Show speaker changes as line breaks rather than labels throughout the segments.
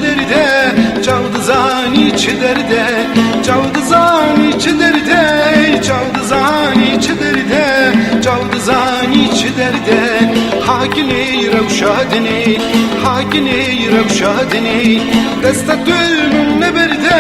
derde, çaldı zani derde, çaldı zani derde, çaldı zani derde, çaldı zani derde. Hakini revşadini, hakini revşadini, destatül minne berde,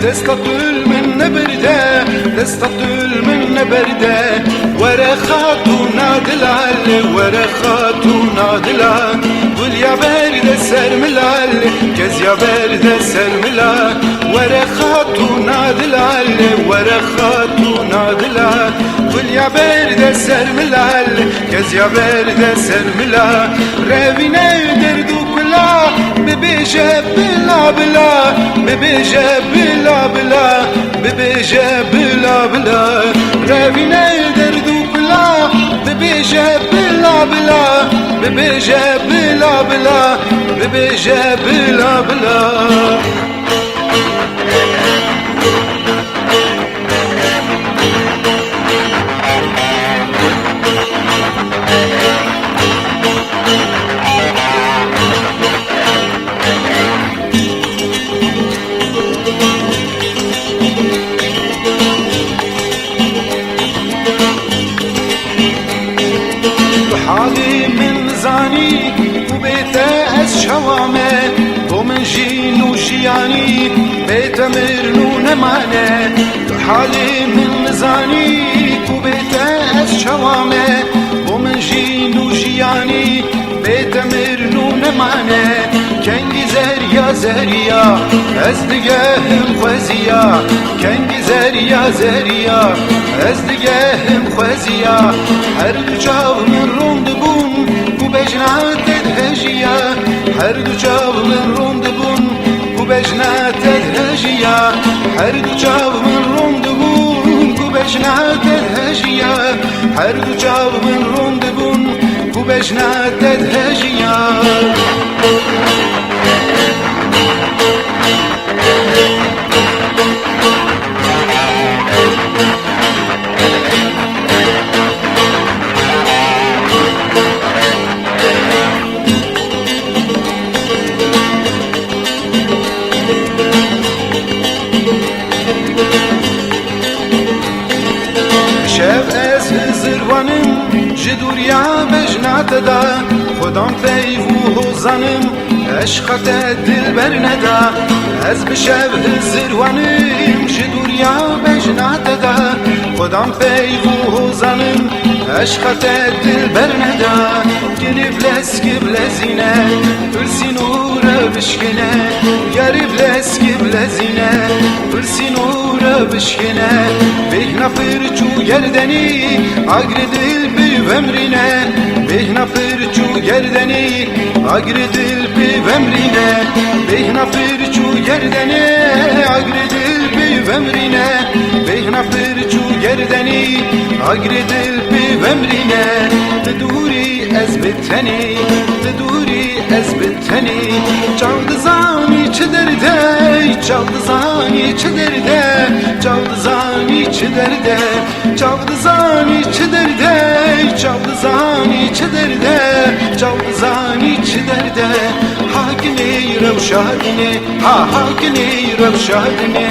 destatül minne berde, destatül minne berde. Vere hatuna dilal, vere hatuna dilal, gul ya berde sermilal, gez ya berde sermilal. Vere hatuna dilal, vere hatuna dilal, gul ya berde sermilal, gez ya berde sermilal. Revine derdukla, bebece bila bila, bebece bila bila, bebece bila bila. Revine derdukla, bebece bila bila, bebece bila bila, bebece bila bila. حالي من زاني وبيت شوامه ومن جين وجياني بيت مرنون مانه. حالي من زاني وبيت شوامه ومن جين وجياني بيت مرنون مانه. كنجي زريا زريا ازدقاهم خوزيا، كنجي زريا زريا ازدقاهم خوزيا. هر جاو من روند بون و بجنات دهجيا، هر جاو من روند بون و بجنات دهجيا، هر جاو من روند بون و بجنات دهجيا، هر جاو من روند بون و بجنات دهجيا. شب از زروانم جدوریا بجنات دا، خودم پیو زنم عشقت دل بر ندا. از بشب زروانم جدوریا بجنات دا، خودم پیو زنم عشقت دل بر ندا. گریب لسکی بلزینه پرسی نور بشکنه، گریب لسکی بلزینه پرسی نور بشکنه. بهنا فرچو گردنی اگر دل بمرینه، بهنا فرچو گردنی اگر دل بمرینه، بهنا فرچو گردنی اگر دل بمرینه، بهنا فرچو گردنی اگر دل بمرینه. تدوری از بتنی، تدوری از بتنی، çaldı zani derde, çaldı zani derde, çaldı zani derde, çaldı zani derde, çaldı zani derde, çaldı zani derde. Hakini revşadine, ha hakini revşadine.